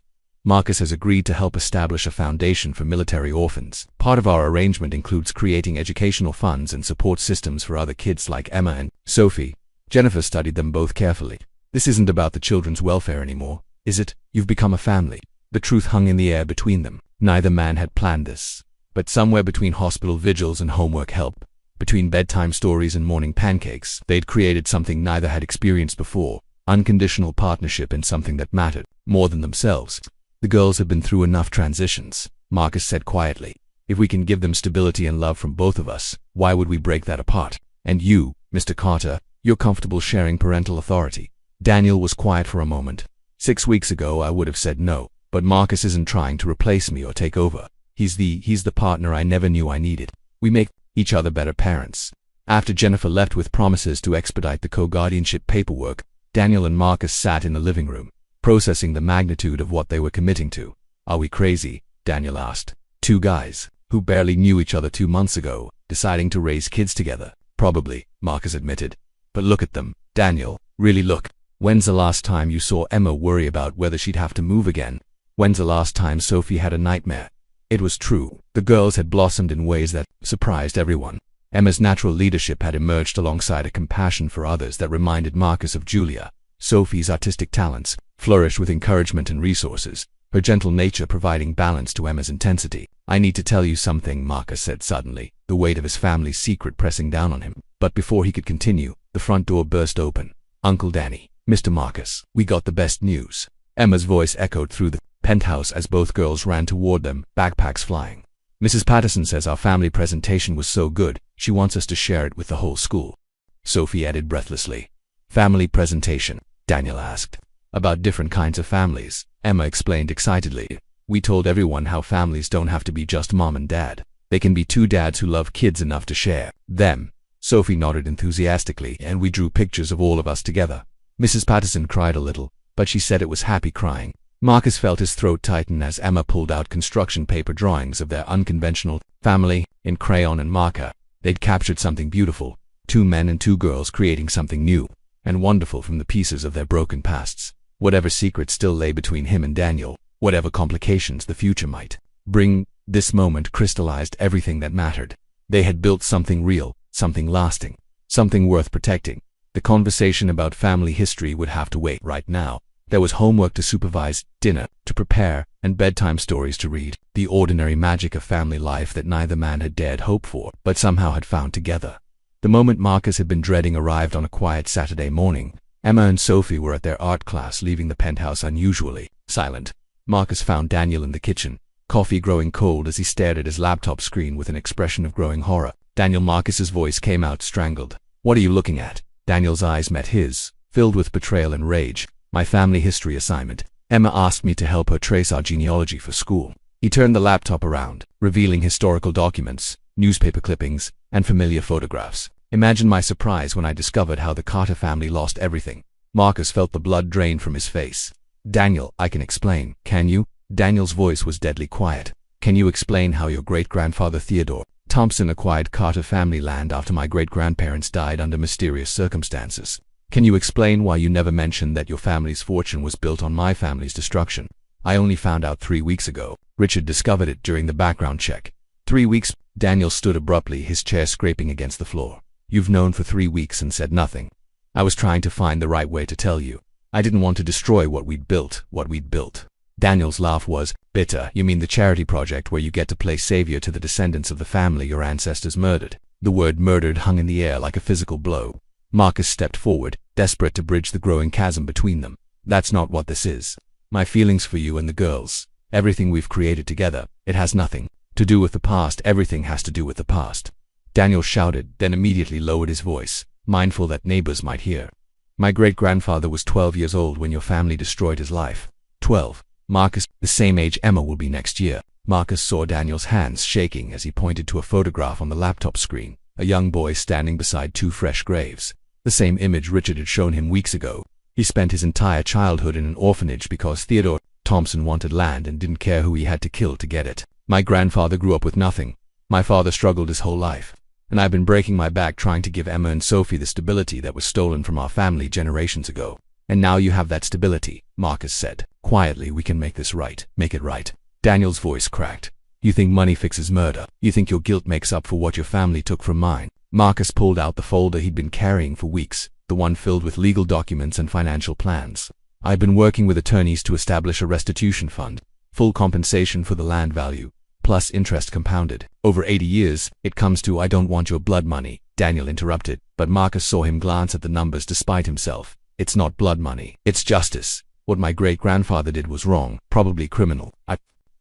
Marcus has agreed to help establish a foundation for military orphans. Part of our arrangement includes creating educational funds and support systems for other kids like Emma and Sophie. Jennifer studied them both carefully. This isn't about the children's welfare anymore, is it? You've become a family. The truth hung in the air between them. Neither man had planned this. But somewhere between hospital vigils and homework help, between bedtime stories and morning pancakes, they'd created something neither had experienced before. Unconditional partnership in something that mattered more than themselves. The girls have been through enough transitions, Marcus said quietly. If we can give them stability and love from both of us, why would we break that apart? And you, Mr. Carter, you're comfortable sharing parental authority. Daniel was quiet for a moment. 6 weeks ago I would have said no, but Marcus isn't trying to replace me or take over. He's the partner I never knew I needed. We make each other better parents. After Jennifer left with promises to expedite the co-guardianship paperwork, Daniel and Marcus sat in the living room, processing the magnitude of what they were committing to. Are we crazy? Daniel asked. Two guys, who barely knew each other 2 months ago, deciding to raise kids together. Probably, Marcus admitted. But look at them, Daniel, really look. When's the last time you saw Emma worry about whether she'd have to move again? When's the last time Sophie had a nightmare? It was true. The girls had blossomed in ways that surprised everyone. Emma's natural leadership had emerged alongside a compassion for others that reminded Marcus of Julia. Sophie's artistic talents flourished with encouragement and resources, her gentle nature providing balance to Emma's intensity. I need to tell you something, Marcus said suddenly, the weight of his family's secret pressing down on him. But before he could continue, the front door burst open. Uncle Danny, Mr. Marcus, we got the best news. Emma's voice echoed through the penthouse as both girls ran toward them, backpacks flying. Mrs. Patterson says our family presentation was so good, she wants us to share it with the whole school. Sophie added breathlessly. Family presentation? Daniel asked. About different kinds of families, Emma explained excitedly. We told everyone how families don't have to be just mom and dad. They can be two dads who love kids enough to share them. Sophie nodded enthusiastically, and we drew pictures of all of us together. Mrs. Patterson cried a little, but she said it was happy crying. Marcus felt his throat tighten as Emma pulled out construction paper drawings of their unconventional family in crayon and marker. They'd captured something beautiful, two men and two girls creating something new and wonderful from the pieces of their broken pasts. Whatever secrets still lay between him and Daniel, whatever complications the future might bring, this moment crystallized everything that mattered. They had built something real, something lasting, something worth protecting. The conversation about family history would have to wait. Right now, there was homework to supervise, dinner to prepare, and bedtime stories to read. The ordinary magic of family life that neither man had dared hope for, but somehow had found together. The moment Marcus had been dreading arrived on a quiet Saturday morning. Emma and Sophie were at their art class, leaving the penthouse unusually silent. Marcus found Daniel in the kitchen, coffee growing cold as he stared at his laptop screen with an expression of growing horror. Daniel, Marcus's voice came out strangled. What are you looking at? Daniel's eyes met his, filled with betrayal and rage. My family history assignment. Emma asked me to help her trace our genealogy for school. He turned the laptop around, revealing historical documents, newspaper clippings, and familiar photographs. Imagine my surprise when I discovered how the Carter family lost everything. Marcus felt the blood drain from his face. Daniel, I can explain. Can you? Daniel's voice was deadly quiet. Can you explain how your great-grandfather Theodore Thompson acquired Carter family land after my great-grandparents died under mysterious circumstances? Can you explain why you never mentioned that your family's fortune was built on my family's destruction? I only found out 3 weeks ago. Richard discovered it during the background check. 3 weeks? Daniel stood abruptly, his chair scraping against the floor. You've known for 3 weeks and said nothing. I was trying to find the right way to tell you. I didn't want to destroy what we'd built. Daniel's laugh was bitter. You mean the charity project where you get to play savior to the descendants of the family your ancestors murdered? The word murdered hung in the air like a physical blow. Marcus stepped forward, desperate to bridge the growing chasm between them. That's not what this is. My feelings for you and the girls, everything we've created together, it has nothing To do with the past, everything has to do with the past. Daniel shouted, then immediately lowered his voice, mindful that neighbors might hear. My great-grandfather was 12 years old when your family destroyed his life. 12. Marcus, the same age Emma will be next year. Marcus saw Daniel's hands shaking as he pointed to a photograph on the laptop screen, a young boy standing beside two fresh graves. The same image Richard had shown him weeks ago. He spent his entire childhood in an orphanage because Theodore Thompson wanted land and didn't care who he had to kill to get it. My grandfather grew up with nothing. My father struggled his whole life. And I've been breaking my back trying to give Emma and Sophie the stability that was stolen from our family generations ago. And now you have that stability, Marcus said. Quietly, we can make this right. Make it right. Daniel's voice cracked. You think money fixes murder? You think your guilt makes up for what your family took from mine? Marcus pulled out the folder he'd been carrying for weeks, the one filled with legal documents and financial plans. I've been working with attorneys to establish a restitution fund, full compensation for the land value, plus interest compounded. Over 80 years, it comes to I don't want your blood money, Daniel interrupted, but Marcus saw him glance at the numbers despite himself. It's not blood money, it's justice. What my great-grandfather did was wrong, probably criminal. I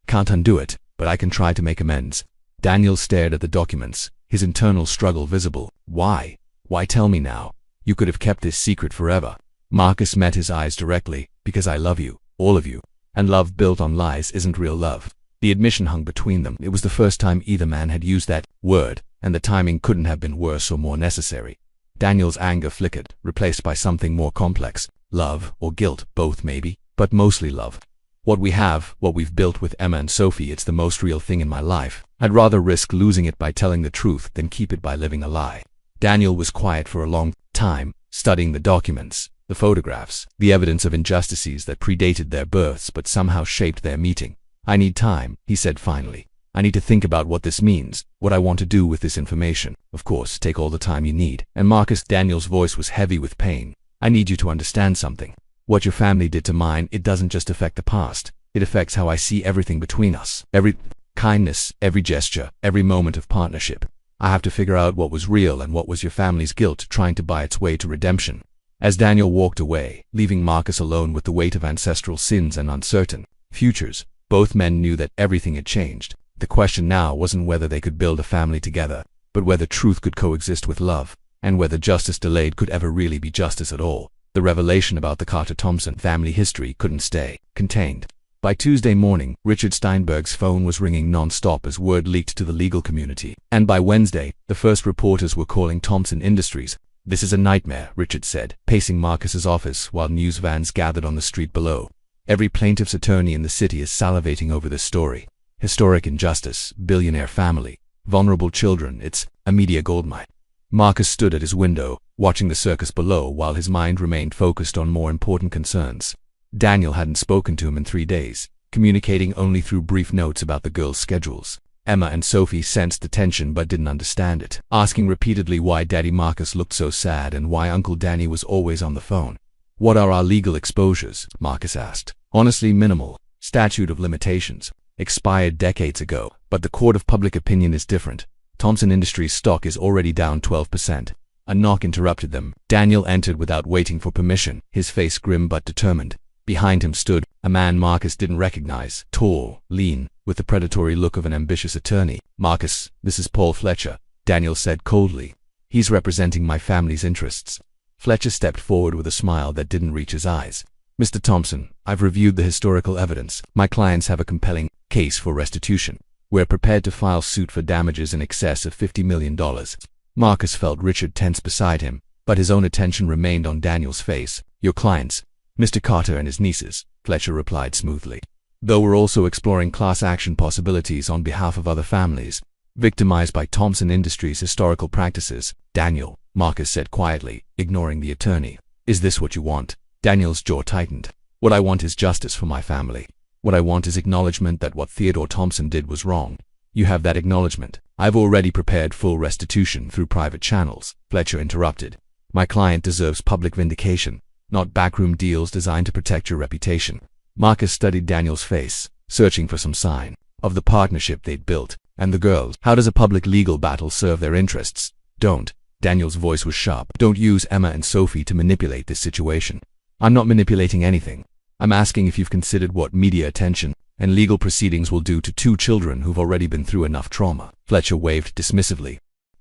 can't undo it, but I can try to make amends. Daniel stared at the documents, his internal struggle visible. Why? Why tell me now? You could have kept this secret forever. Marcus met his eyes directly. Because I love you, all of you. And love built on lies isn't real love. The admission hung between them. It was the first time either man had used that word, and the timing couldn't have been worse or more necessary. Daniel's anger flickered, replaced by something more complex. Love or guilt, both maybe, but mostly love. What we have, what we've built with Emma and Sophie, it's the most real thing in my life. I'd rather risk losing it by telling the truth than keep it by living a lie. Daniel was quiet for a long time, studying the documents, the photographs, the evidence of injustices that predated their births but somehow shaped their meeting. I need time, he said finally. I need to think about what this means, what I want to do with this information. Of course, take all the time you need. And Marcus, Daniel's voice was heavy with pain. I need you to understand something. What your family did to mine, it doesn't just affect the past. It affects how I see everything between us. Every kindness, every gesture, every moment of partnership. I have to figure out what was real and what was your family's guilt trying to buy its way to redemption. As Daniel walked away, leaving Marcus alone with the weight of ancestral sins and uncertain futures, both men knew that everything had changed. The question now wasn't whether they could build a family together, but whether truth could coexist with love, and whether justice delayed could ever really be justice at all. The revelation about the Carter-Thompson family history couldn't stay contained. By Tuesday morning, Richard Steinberg's phone was ringing non-stop as word leaked to the legal community. And by Wednesday, the first reporters were calling Thompson Industries. This is a nightmare, Richard said, pacing Marcus's office while news vans gathered on the street below. Every plaintiff's attorney in the city is salivating over this story. Historic injustice, billionaire family, vulnerable children, it's a media goldmine. Marcus stood at his window, watching the circus below while his mind remained focused on more important concerns. Daniel hadn't spoken to him in 3 days, communicating only through brief notes about the girls' schedules. Emma and Sophie sensed the tension but didn't understand it, asking repeatedly why Daddy Marcus looked so sad and why Uncle Danny was always on the phone. What are our legal exposures? Marcus asked. Honestly, minimal. Statute of limitations. Expired decades ago. But the court of public opinion is different. Thompson Industries stock is already down 12%. A knock interrupted them. Daniel entered without waiting for permission, his face grim but determined. Behind him stood a man Marcus didn't recognize, tall, lean, with the predatory look of an ambitious attorney. Marcus, this is Paul Fletcher, Daniel said coldly. He's representing my family's interests. Fletcher stepped forward with a smile that didn't reach his eyes. Mr. Thompson, I've reviewed the historical evidence. My clients have a compelling case for restitution. We're prepared to file suit for damages in excess of $50 million. Marcus felt Richard tense beside him, but his own attention remained on Daniel's face. Your clients, Mr. Carter and his nieces, Fletcher replied smoothly. Though we're also exploring class action possibilities on behalf of other families, victimized by Thompson Industries' historical practices. Daniel, Marcus said quietly, ignoring the attorney. Is this what you want? Daniel's jaw tightened. What I want is justice for my family. What I want is acknowledgement that what Theodore Thompson did was wrong. You have that acknowledgement. I've already prepared full restitution through private channels, Fletcher interrupted. My client deserves public vindication, not backroom deals designed to protect your reputation. Marcus studied Daniel's face, searching for some sign of the partnership they'd built. And the girls, how does a public legal battle serve their interests? Don't. Daniel's voice was sharp. Don't use Emma and Sophie to manipulate this situation. I'm not manipulating anything. I'm asking if you've considered what media attention and legal proceedings will do to two children who've already been through enough trauma. Fletcher waved dismissively.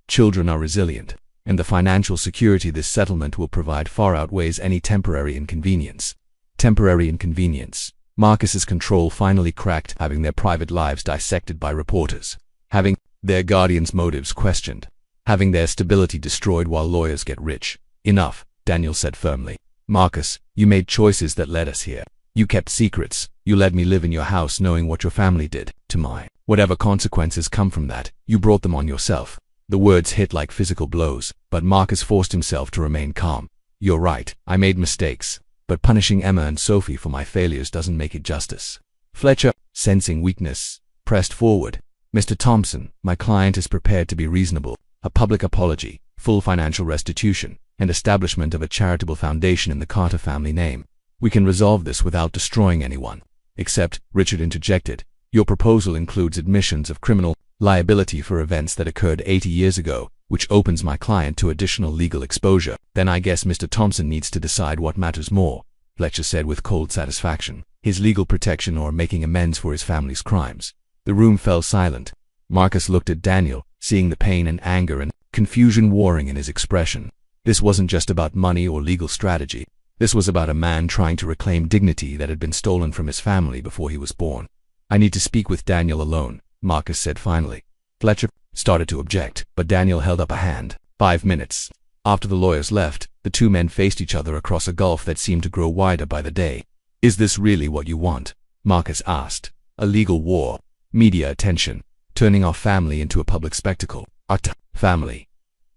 Children are resilient, and the financial security this settlement will provide far outweighs any temporary inconvenience. Temporary inconvenience. Marcus's control finally cracked, having their private lives dissected by reporters, having their guardians' motives questioned, having their stability destroyed while lawyers get rich. Enough, Daniel said firmly. Marcus, you made choices that led us here. You kept secrets. You let me live in your house knowing what your family did to mine. Whatever consequences come from that, you brought them on yourself. The words hit like physical blows, but Marcus forced himself to remain calm. You're right, I made mistakes, but punishing Emma and Sophie for my failures doesn't make it justice. Fletcher, sensing weakness, pressed forward. Mr. Thompson, my client is prepared to be reasonable. A public apology, full financial restitution, and establishment of a charitable foundation in the Carter family name. We can resolve this without destroying anyone. Except, Richard interjected, your proposal includes admissions of criminal liability for events that occurred 80 years ago, which opens my client to additional legal exposure. Then I guess Mr. Thompson needs to decide what matters more, Fletcher said with cold satisfaction, his legal protection or making amends for his family's crimes. The room fell silent. Marcus looked at Daniel, seeing the pain and anger and confusion warring in his expression. This wasn't just about money or legal strategy. This was about a man trying to reclaim dignity that had been stolen from his family before he was born. I need to speak with Daniel alone, Marcus said finally. Fletcher started to object, but Daniel held up a hand. 5 minutes. After the lawyers left, the two men faced each other across a gulf that seemed to grow wider by the day. Is this really what you want? Marcus asked. A legal war, media attention, turning our family into a public spectacle. Our family.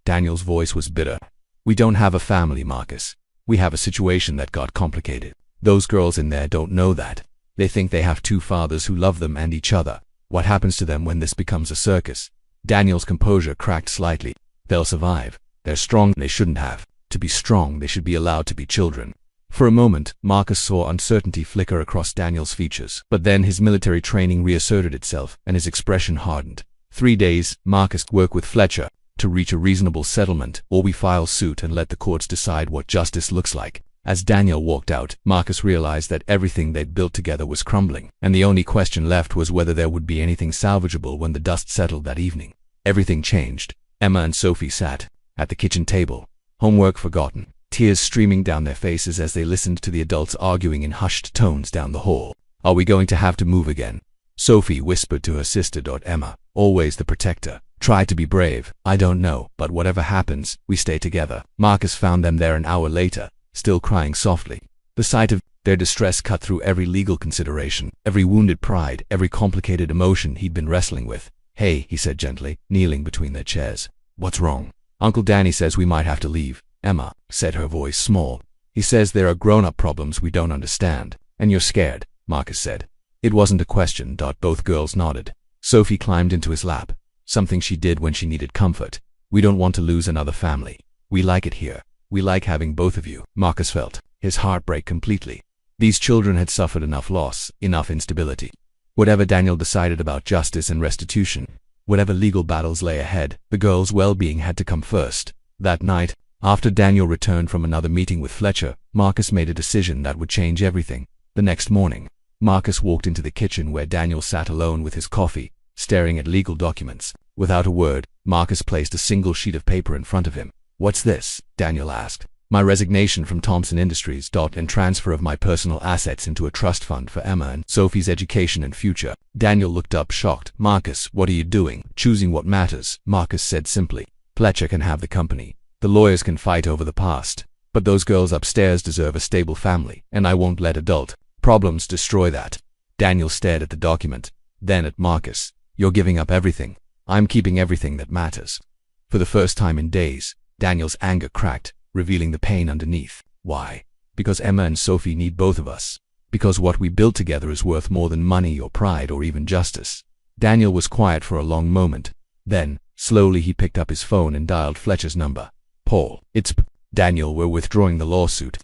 Daniel's voice was bitter. We don't have a family, Marcus. We have a situation that got complicated. Those girls in there don't know that. They think they have two fathers who love them and each other. What happens to them when this becomes a circus? Daniel's composure cracked slightly. They'll survive. They're strong. They shouldn't have. To be strong, they should be allowed to be children. For a moment, Marcus saw uncertainty flicker across Daniel's features. But then his military training reasserted itself, and his expression hardened. 3 days, Marcus, work with Fletcher to reach a reasonable settlement, or we file suit and let the courts decide what justice looks like. As Daniel walked out, Marcus realized that everything they'd built together was crumbling, and the only question left was whether there would be anything salvageable when the dust settled that evening. Everything changed. Emma and Sophie sat at the kitchen table, homework forgotten, tears streaming down their faces as they listened to the adults arguing in hushed tones down the hall. Are we going to have to move again? Sophie whispered to her sister. Emma, always the protector, try to be brave. I don't know, but whatever happens, we stay together. Marcus found them there an hour later, still crying softly. The sight of their distress cut through every legal consideration, every wounded pride, every complicated emotion he'd been wrestling with. Hey, he said gently, kneeling between their chairs. What's wrong? Uncle Danny says we might have to leave. Emma said, her voice small. He says there are grown-up problems we don't understand. And you're scared, Marcus said. It wasn't a question. Both girls nodded. Sophie climbed into his lap, something she did when she needed comfort. We don't want to lose another family. We like it here. We like having both of you. Marcus felt his heart break completely. These children had suffered enough loss, enough instability. Whatever Daniel decided about justice and restitution, whatever legal battles lay ahead, the girls' well-being had to come first. That night, after Daniel returned from another meeting with Fletcher, Marcus made a decision that would change everything. The next morning, Marcus walked into the kitchen where Daniel sat alone with his coffee, staring at legal documents. Without a word, Marcus placed a single sheet of paper in front of him. What's this? Daniel asked. My resignation from Thompson Industries. And transfer of my personal assets into a trust fund for Emma and Sophie's education and future. Daniel looked up shocked. Marcus, what are you doing? Choosing what matters, Marcus said simply. Fletcher can have the company. The lawyers can fight over the past. But those girls upstairs deserve a stable family, and I won't let adult problems destroy that. Daniel stared at the document, then at Marcus. You're giving up everything. I'm keeping everything that matters. For the first time in days, Daniel's anger cracked, revealing the pain underneath. Why? Because Emma and Sophie need both of us. Because what we built together is worth more than money or pride or even justice. Daniel was quiet for a long moment. Then, slowly he picked up his phone and dialed Fletcher's number. Paul, it's Daniel, we're withdrawing the lawsuit.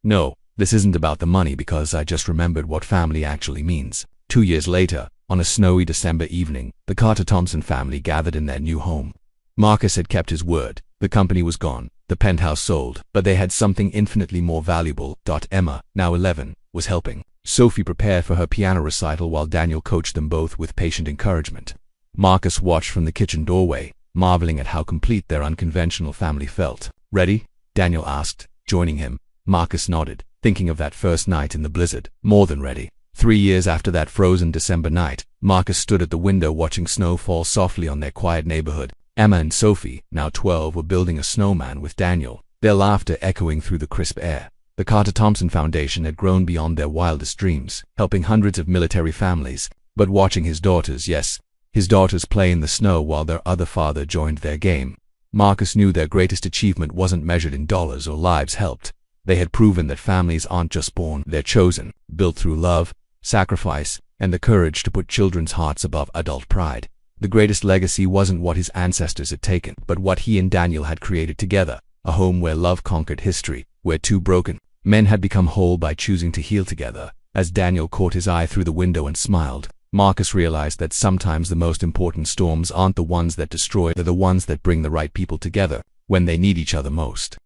No, this isn't about the money because I just remembered what family actually means. 2 years later, on a snowy December evening, the Carter-Thompson family gathered in their new home. Marcus had kept his word. The company was gone, the penthouse sold, but they had something infinitely more valuable. Emma, now 11, was helping. Sophie prepared for her piano recital while Daniel coached them both with patient encouragement. Marcus watched from the kitchen doorway, marveling at how complete their unconventional family felt. "Ready?" Daniel asked, joining him. Marcus nodded, thinking of that first night in the blizzard. More than ready. 3 years after that frozen December night, Marcus stood at the window watching snow fall softly on their quiet neighborhood. Emma and Sophie, now 12, were building a snowman with Daniel, their laughter echoing through the crisp air. The Carter Thompson Foundation had grown beyond their wildest dreams, helping hundreds of military families. But watching his daughters, yes, his daughters play in the snow while their other father joined their game, Marcus knew their greatest achievement wasn't measured in dollars or lives helped. They had proven that families aren't just born, they're chosen, built through love, sacrifice, and the courage to put children's hearts above adult pride. The greatest legacy wasn't what his ancestors had taken, but what he and Daniel had created together, a home where love conquered history, where two broken men had become whole by choosing to heal together. As Daniel caught his eye through the window and smiled, Marcus realized that sometimes the most important storms aren't the ones that destroy, they're the ones that bring the right people together when they need each other most.